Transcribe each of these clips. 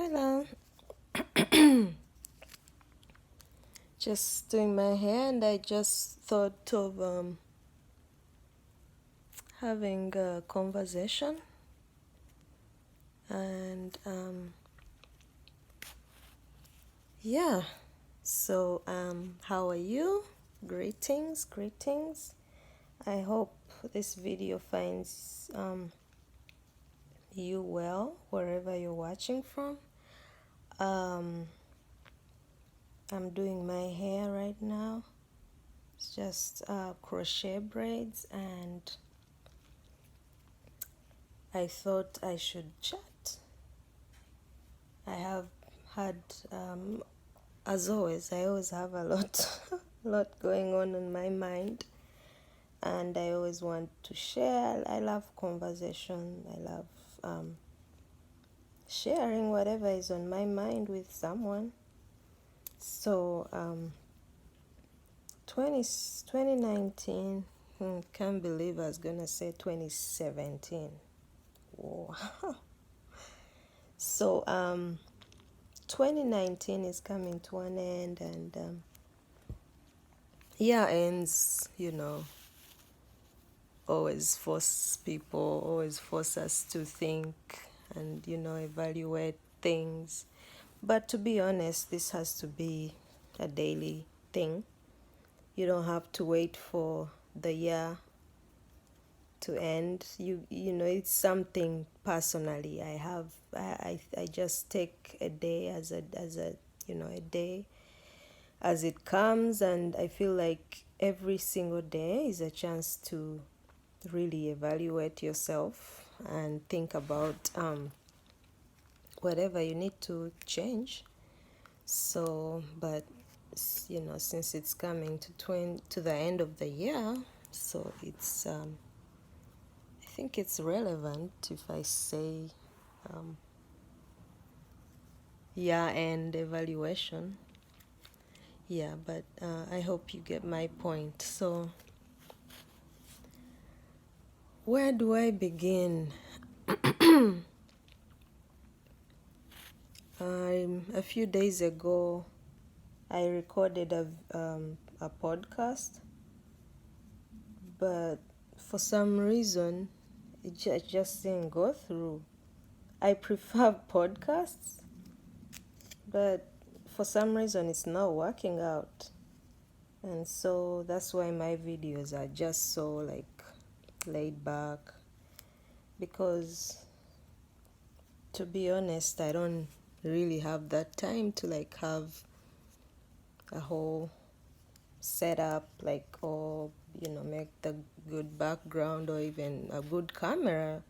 Hello. Just doing my hair, and I just thought of having a conversation. And yeah, so how are you? Greetings, greetings. I hope this video finds you well wherever you're watching from. I'm doing my hair right now. It's just crochet braids, and I thought I should chat. I have had, as always, I always have a lot, lot going on my mind, and I always want to share. I love conversation. I love sharing whatever is on my mind with someone. So, 2019, can't believe I was gonna say 2017. Wow. So, 2019 is coming to an end, and ends, always force us to think and, evaluate things. But to be honest, this has to be a daily thing. You don't have to wait for the year to end. It's something personally I have. I just take a day as a a day as it comes, and I feel like every single day is a chance to really evaluate yourself and think about whatever you need to change. So, but since it's coming to the end of the year, so it's I think it's relevant if I say year-end evaluation. Yeah, but I hope you get my point. So, where do I begin? A few days ago, I recorded a podcast, but for some reason, it just didn't go through. I prefer podcasts, but for some reason, it's not working out. And so that's why my videos are just so laid back, because to be honest, I don't really have that time to have a whole setup, or make the good background or even a good camera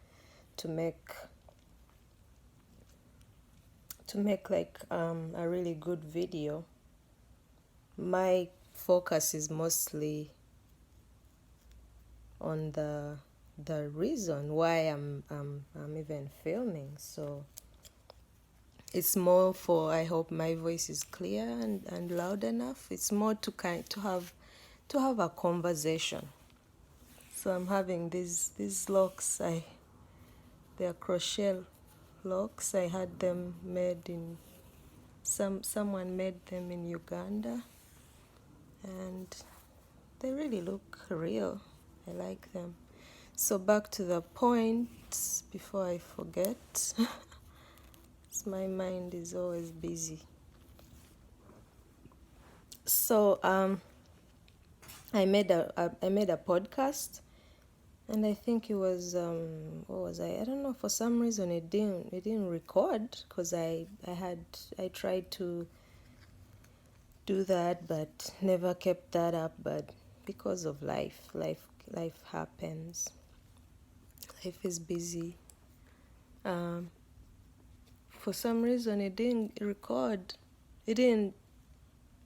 to make a really good video. My focus is mostly on the reason why I'm even filming. So it's more for, I hope my voice is clear and loud enough. It's more to have a conversation. So I'm having these locks. They're crochet locks. I had them made in someone made them in Uganda, and they really look real. I like them. So back to the point before I forget. My mind is always busy. So I made a podcast, and I think it was what was I don't know, for some reason it didn't record, because I tried to do that but never kept that up. But because of life happens. Life is busy. For some reason it didn't record. It didn't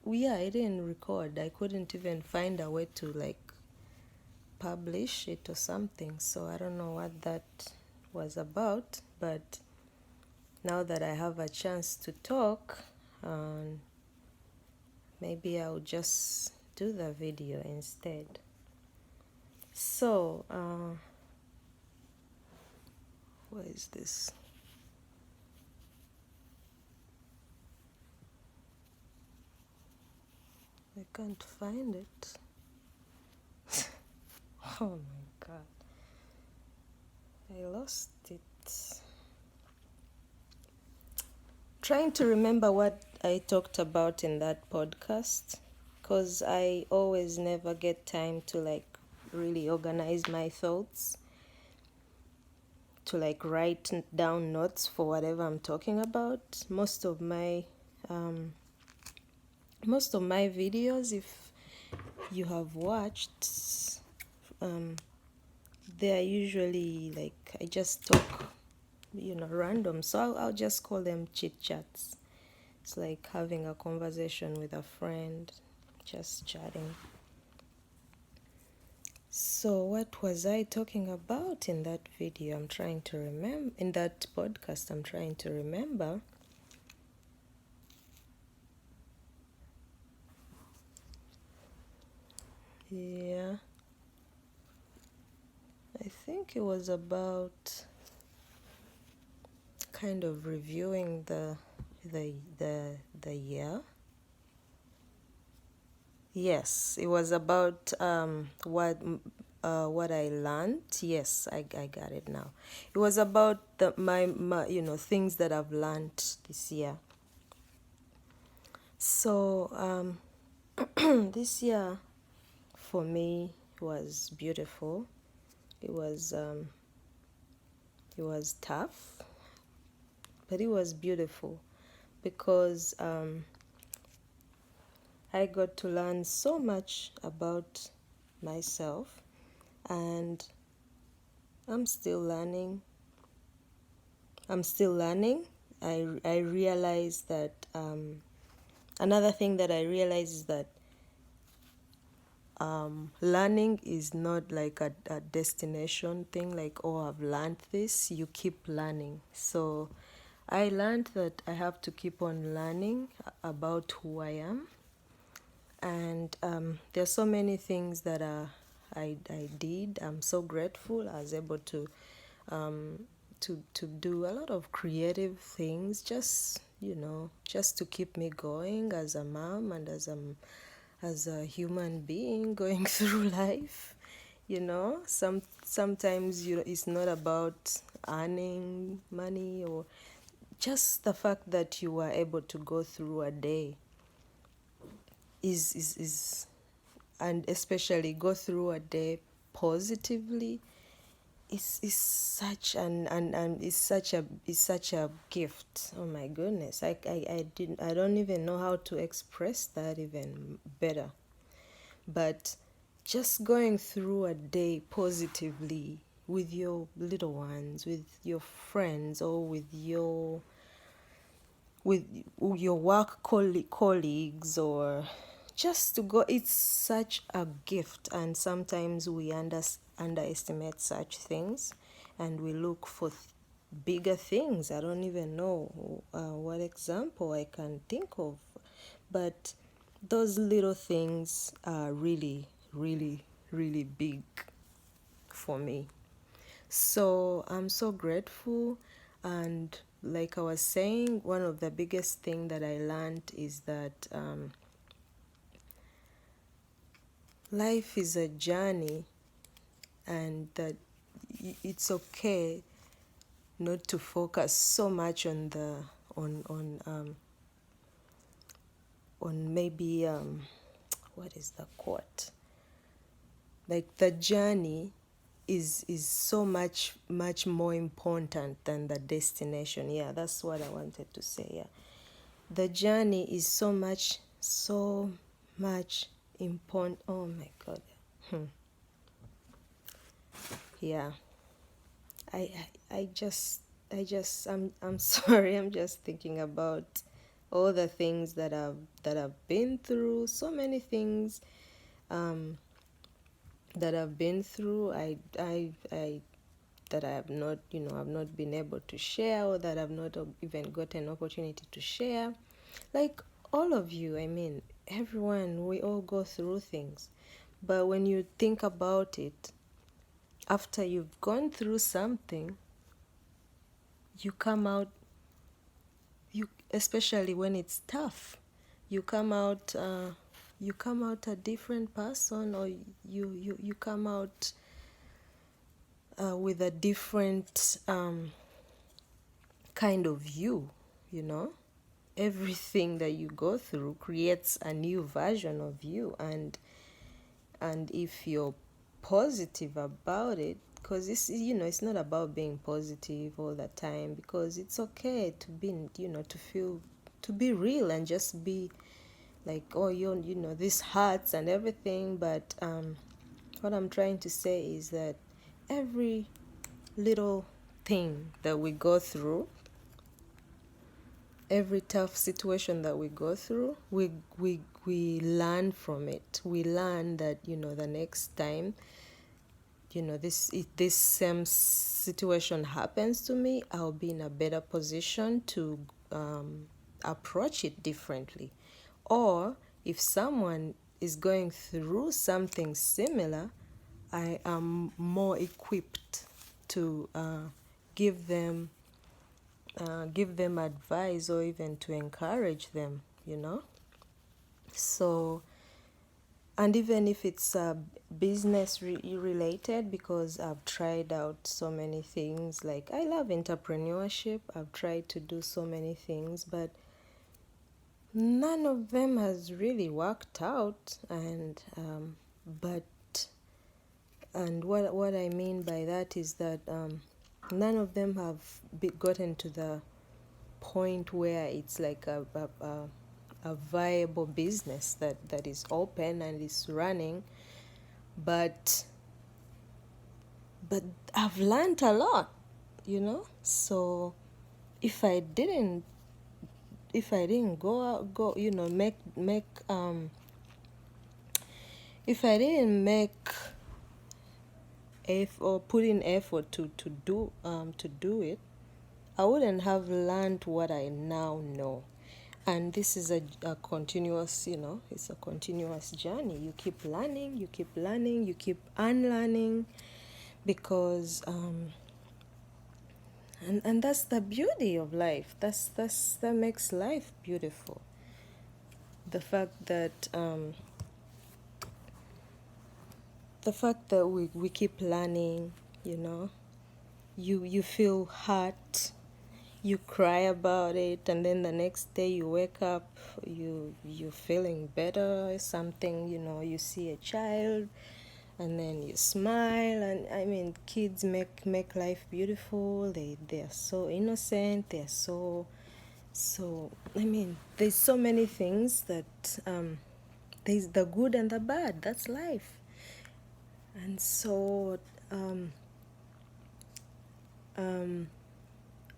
record. I couldn't even find a way to publish it or something. So I don't know what that was about, but now that I have a chance to talk, maybe I'll just do the video instead. So what is this? can't find it. Oh my God. I lost it. Trying to remember what I talked about in that podcast, because I always never get time to like really organize my thoughts, to like write down notes for whatever I'm talking about. Most of my videos, if you have watched, they are usually like I just talk, random. So I'll just call them chit chats. It's like having a conversation with a friend, just chatting. So what was I talking about in that video? I'm trying to remember. In that podcast, I'm trying to remember. Yeah. I think it was about kind of reviewing the year. Yes, it was about what I learned. Yes, I got it now. It was about my things that I've learned this year. So this year for me was beautiful. It was tough, but it was beautiful because I got to learn so much about myself, and I'm still learning. I realized that another thing that I realized is that learning is not like a destination thing, like, oh, I've learned this. You keep learning. So I learned that I have to keep on learning about who I am. And there are so many things that I did. I'm so grateful. I was able to do a lot of creative things, just to keep me going as a mom and as a human being going through life. Sometimes it's not about earning money, or just the fact that you are able to go through a day is and especially go through a day positively is such and is such a gift. Oh my goodness. I don't even know how to express that even better. But just going through a day positively with your little ones, with your friends, or with your work colleagues, or just to go, it's such a gift. And sometimes we underestimate such things, and we look for bigger things. I don't even know what example I can think of, but those little things are really, really, really big for me. So I'm so grateful. And like I was saying, one of the biggest thing that I learned is that life is a journey, and that it's okay not to focus so much on the on maybe what is the quote, like the journey is so much more important than the destination. Yeah, that's what I wanted to say. Yeah, the journey is so much important. Oh my God. Yeah, I'm sorry. I'm just thinking about all the things that I've been through. So many things that I've been through. I that I have not, I've not been able to share, or that I've not even got an opportunity to share. Like all of you, I mean, everyone, we all go through things. But when you think about it, after you've gone through something, you come out, especially when it's tough, you come out, you come out a different person, or you come out with a different kind of you, you know. Everything that you go through creates a new version of you, and if you're positive about it, because it's, you know, it's not about being positive all the time, because it's okay to be, you know, to feel, to be real and just be like, oh, you know, this hurts and everything. But what I'm trying to say is that every little thing that we go through, every tough situation that we go through, we learn from it. We learn that, you know, the next time, you know, if this same situation happens to me, I'll be in a better position to approach it differently. Or if someone is going through something similar, I am more equipped to give them advice, or even to encourage them, you know. So, and even if it's business related, because I've tried out so many things. Like, I love entrepreneurship. I've tried to do so many things, but none of them has really worked out. And what I mean by that is that none of them have gotten to the point where it's like a viable business that is open and is running. But I've learned a lot, you know. So if I didn't go, you know, make if I didn't make or put in effort to do it, I wouldn't have learned what I now know. And this is a continuous, you know, it's a continuous journey. You keep learning, you keep unlearning, because and that's the beauty of life. That makes life beautiful. The fact that we keep learning, you know. You feel hurt, you cry about it, and then the next day you wake up, you're feeling better. Something, you know, you see a child, and then you smile. And I mean, kids make life beautiful. They're so innocent. They're so I mean, there's so many things that there's the good and the bad. That's life. And so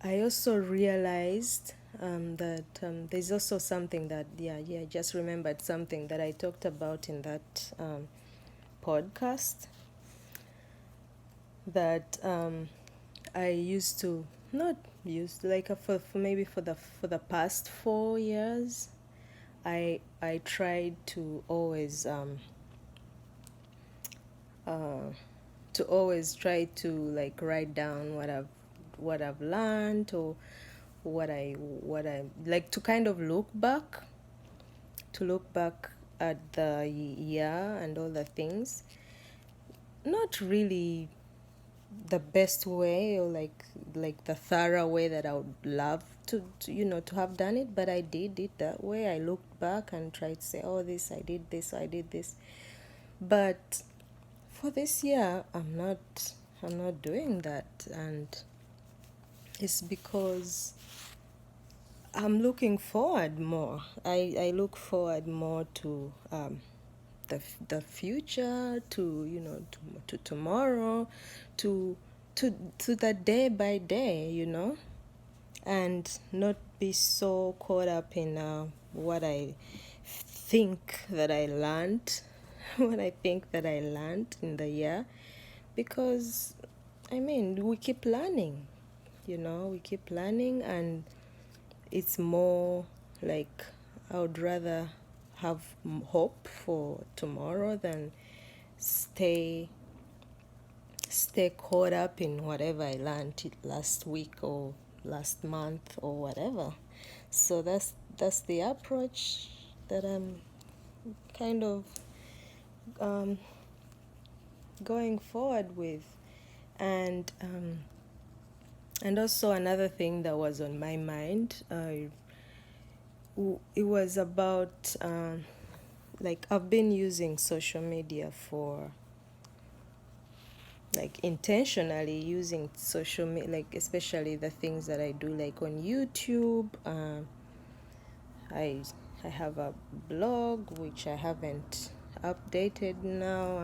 I also realized that there's also something that, I just remembered something that I talked about in that podcast, that I used to, not used, like for maybe for the past 4 years, I tried to always try to like write down what I've learned, or what I like, to kind of look back at the year and all the things. Not really the best way, or like the thorough way that I would love to you know, to have done it, but I did it that way. I looked back and tried to say, oh, I did this. But for this year, I'm not doing that. And it's because I'm looking forward more. I look forward more to the future, to, you know, to tomorrow, to the day by day, you know, and not be so caught up in what I think that I learned, what I think that I learned in the year, because I mean, we keep learning, you know, and it's more like, I would rather have hope for tomorrow than stay caught up in whatever I learned last week or last month or whatever. So that's the approach that I'm kind of going forward with. And also another thing that was on my mind, it was about like I've been using social media for, like, intentionally using social media, like especially the things that I do, like on YouTube. I have a blog which I haven't updated now.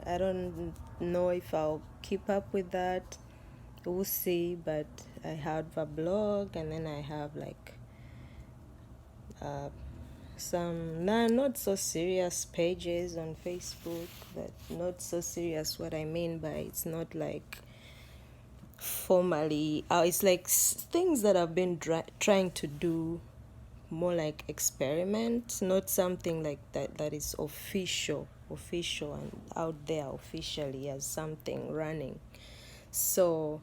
I don't know if I'll keep up with that. We'll see, but I have a blog, and then I have like some not so serious pages on Facebook. That not so serious. What I mean by it's not like formally. It's like things that I've been trying to do, more like experiment, not something like that is official and out there officially as something running. So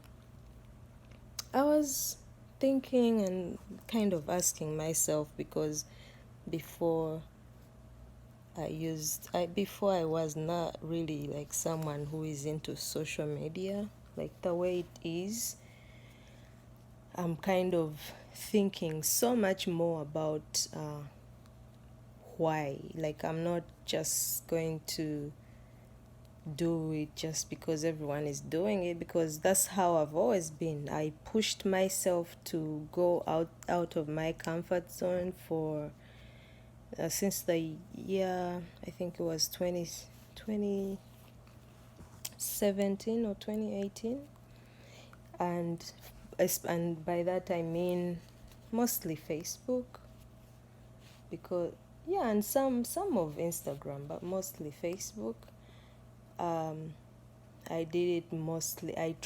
I was thinking and kind of asking myself, because before before I was not really like someone who is into social media like the way it is. I'm kind of thinking so much more about why. Like, I'm not just going to do it just because everyone is doing it, because that's how I've always been. I pushed myself to go out of my comfort zone for since the year, I think it was 2017 or 2018. And by that I mean mostly Facebook, because and some of Instagram, but mostly Facebook. I did it mostly. I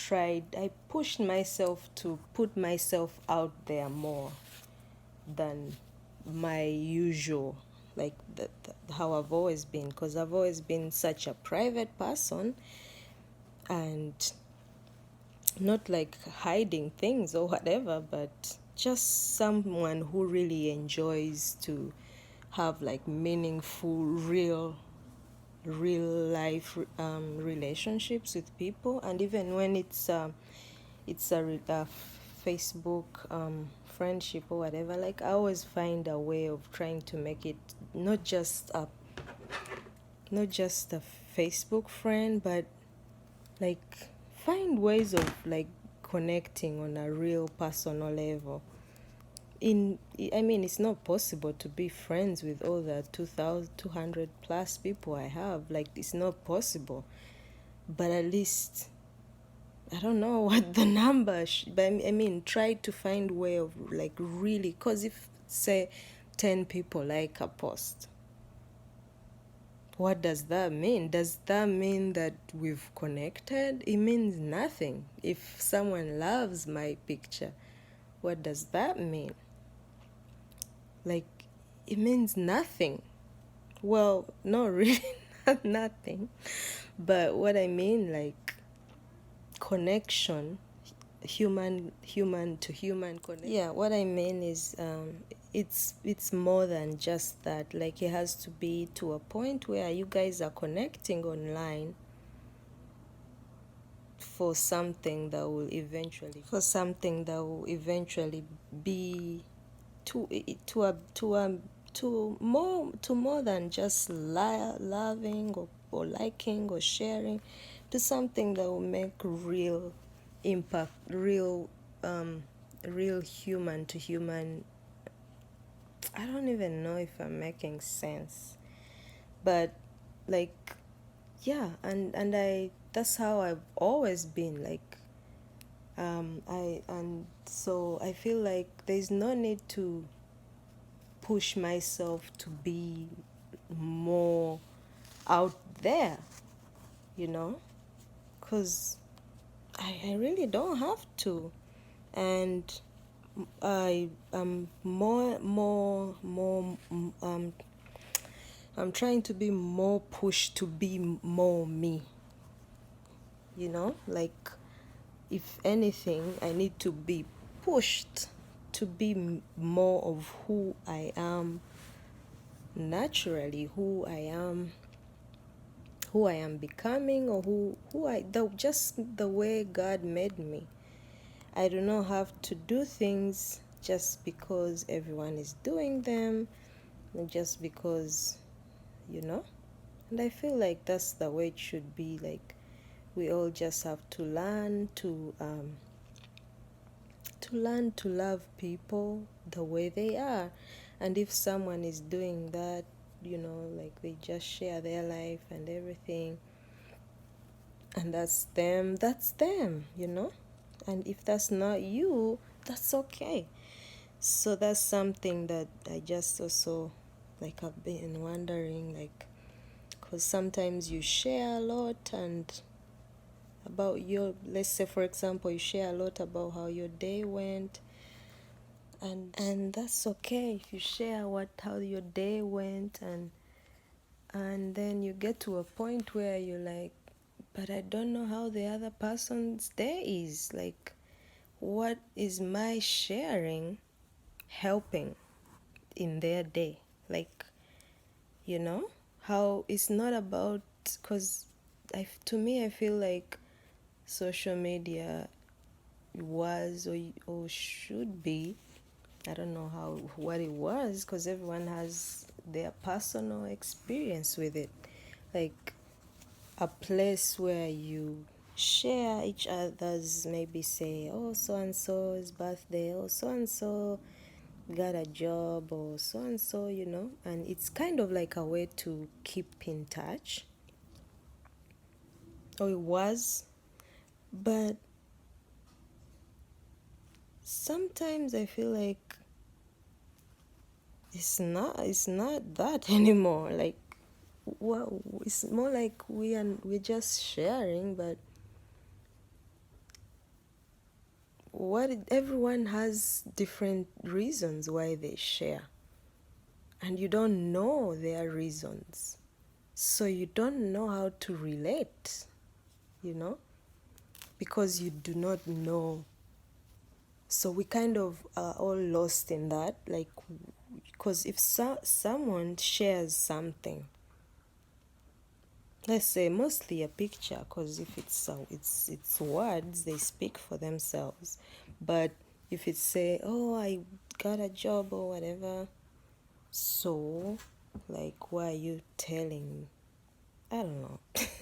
pushed myself to put myself out there more than my usual, like how I've always been, because I've always been such a private person, and not like hiding things or whatever, but just someone who really enjoys to have like meaningful, real life relationships with people. And even when it's a Facebook friendship or whatever, like I always find a way of trying to make it not just a Facebook friend, but like find ways of like connecting on a real personal level. It's not possible to be friends with all the 2,200 plus people I have. Like, it's not possible. But at least, I don't know what the number but try to find way of like really, because if say 10 people like a post, what does that mean? Does that mean that we've connected? It means nothing. If someone loves my picture, what does that mean? Like, it means nothing. Well, not really, not nothing. But what I mean, like, connection, human to human connection. Yeah, what I mean is it's more than just that. Like, it has to be to a point where you guys are connecting online for something that will eventually be to more than just loving or liking or sharing, to something that will make real impact, real human to human. I don't even know if I'm making sense, but like, yeah. And I that's how I've always been. Like, so I feel like there's no need to push myself to be more out there, because I really don't have to. And I am I'm trying to be more pushed to be more me, like, if anything, I need to be pushed to be more of who I am naturally who I am becoming, or just the way God made me. I do not have to do things just because everyone is doing them, just because, you know. And I feel like that's the way it should be. Like, we all just have to learn to love people the way they are. And if someone is doing that, like they just share their life and everything, and that's them. And if that's not you, that's okay. So that's something that I just also, like, I've been wondering, like, because sometimes you share a lot and about let's say, for example, you share a lot about how your day went, and that's okay if you share how your day went, and then you get to a point where you're like, but I don't know how the other person's day is. Like, what is my sharing helping in their day? Like, how it's not about, because to me, I feel like social media was, or should be, I don't know what it was, because everyone has their personal experience with it, like a place where you share each other's, maybe say, oh, so and so's birthday, or so and so got a job, or so and so, and it's kind of like a way to keep in touch, or it was. But sometimes I feel like it's not that anymore. Like, well, it's more like we're just sharing, but everyone has different reasons why they share, and you don't know their reasons, so you don't know how to relate, because you do not know. So we kind of are all lost in that, like, because if someone shares something, let's say mostly a picture, because if it's words, they speak for themselves. But if it's say, oh, I got a job or whatever, so, like, why are you telling? I don't know.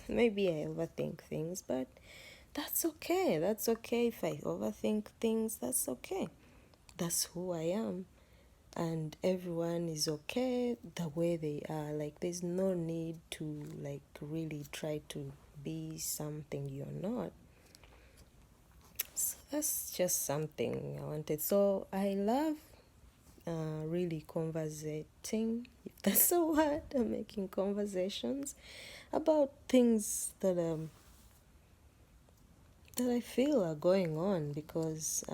Maybe I overthink things, but that's okay. That's okay if I overthink things. That's okay. That's who I am. And everyone is okay the way they are. Like, there's no need to, like, really try to be something you're not. So that's just something I wanted. So I love really conversating, if that's a word, making conversations about things that I feel are going on, because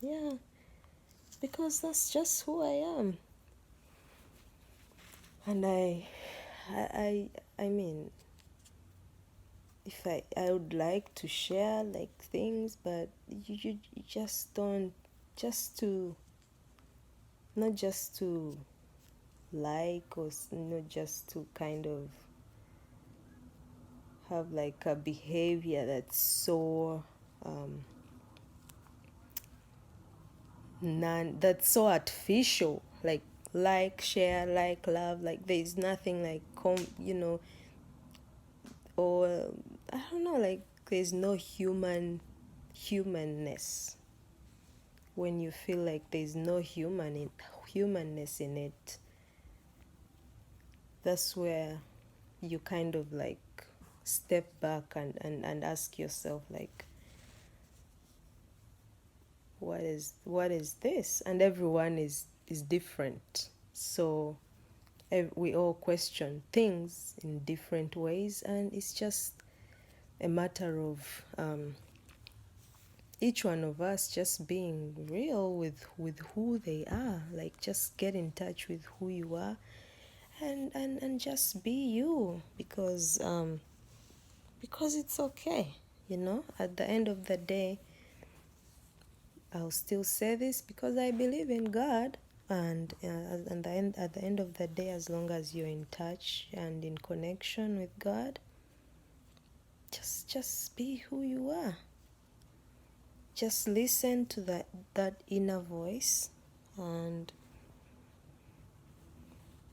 yeah, because that's just who I am. And I mean, if I would like to share, like, things, but you just don't, just to, not just to like, or not just to kind of have like a behavior that's so that's so artificial, like share, like love, like there's nothing like or I don't know, like there's no humanness. When you feel like there's no humanness in it, that's where you kind of like step back and ask yourself, like, what is this? And everyone is different, so we all question things in different ways, and it's just a matter of each one of us just being real with who they are. Like, just get in touch with who you are, and just be you, because it's okay. At the end of the day, I'll still say this because I believe in God. And at the end of the day, as long as you're in touch and in connection with God, just be who you are. Just listen to that inner voice, and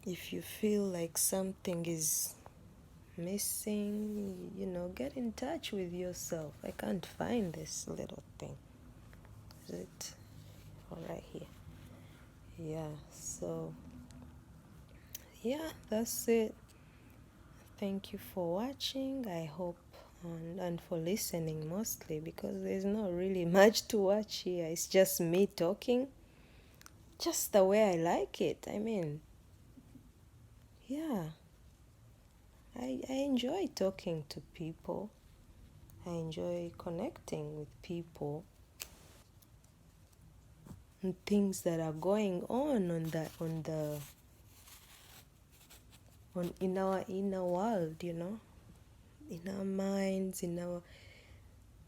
if you feel like something is missing, get in touch with yourself. I can't find this little thing. Is it all right here? Yeah, so yeah, that's it. Thank you for watching. I hope and for listening mostly, because there's not really much to watch here. It's just me talking just the way I like it. I mean, yeah, I enjoy talking to people. I enjoy connecting with people and things that are going on in our inner world, in our minds,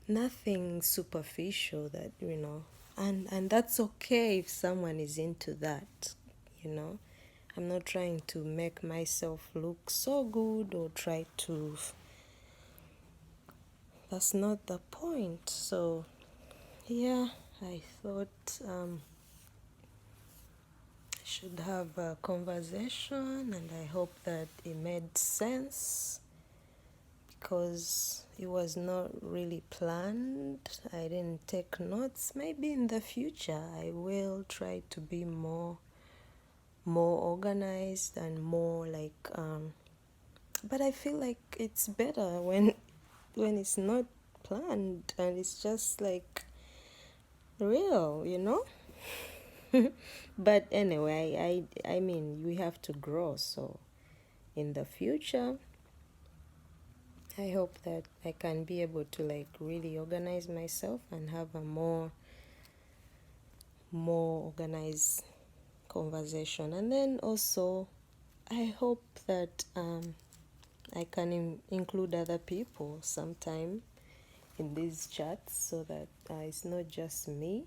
nothing superficial that, and that's okay if someone is into that. I'm not trying to make myself look so good or try to, that's not the point. So yeah, I thought I should have a conversation, and I hope that it made sense, because it was not really planned. I didn't take notes. Maybe in the future I will try to be more organized and more like but I feel like it's better when it's not planned and it's just like real. But anyway, I mean, we have to grow, so in the future I hope that I can be able to like really organize myself and have a more organized conversation. And then also I hope that I can include other people sometime in these chats, so that it's not just me,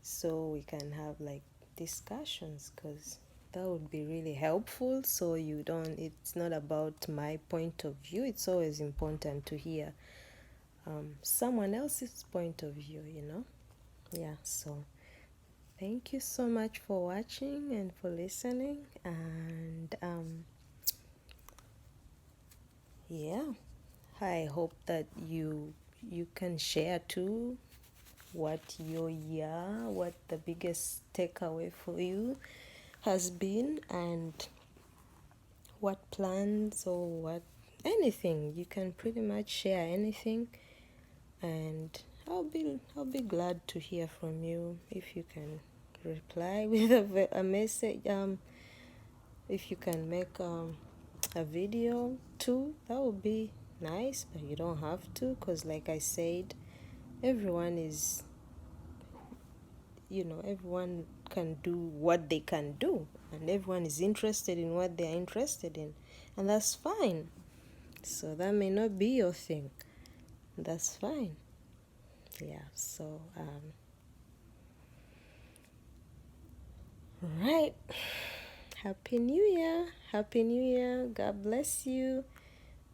so we can have like discussions, because that would be really helpful. So it's not about my point of view. It's always important to hear someone else's point of view. Yeah, so thank you so much for watching and for listening, and yeah, I hope that you can share too what the biggest takeaway for you has been, and what plans or what anything. You can pretty much share anything, and I'll be glad to hear from you. If you can reply with a message, if you can make a video too, that would be nice. But you don't have to, because like I said, everyone can do what they can do, and everyone is interested in what they are interested in, and that's fine. So that may not be your thing, that's fine. Yeah, so right, happy new year. God bless you.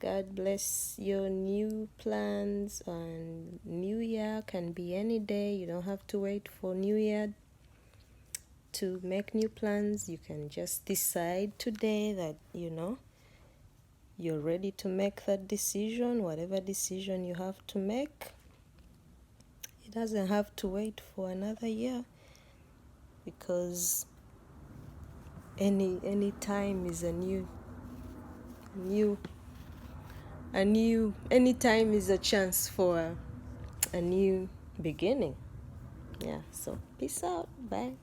God bless your new plans, and new year can be any day. You don't have to wait for new year to make new plans. You can just decide today that you're ready to make that decision, whatever decision you have to make. It doesn't have to wait for another year, because any time is any time is a chance for a new beginning. Yeah, so peace out. Bye.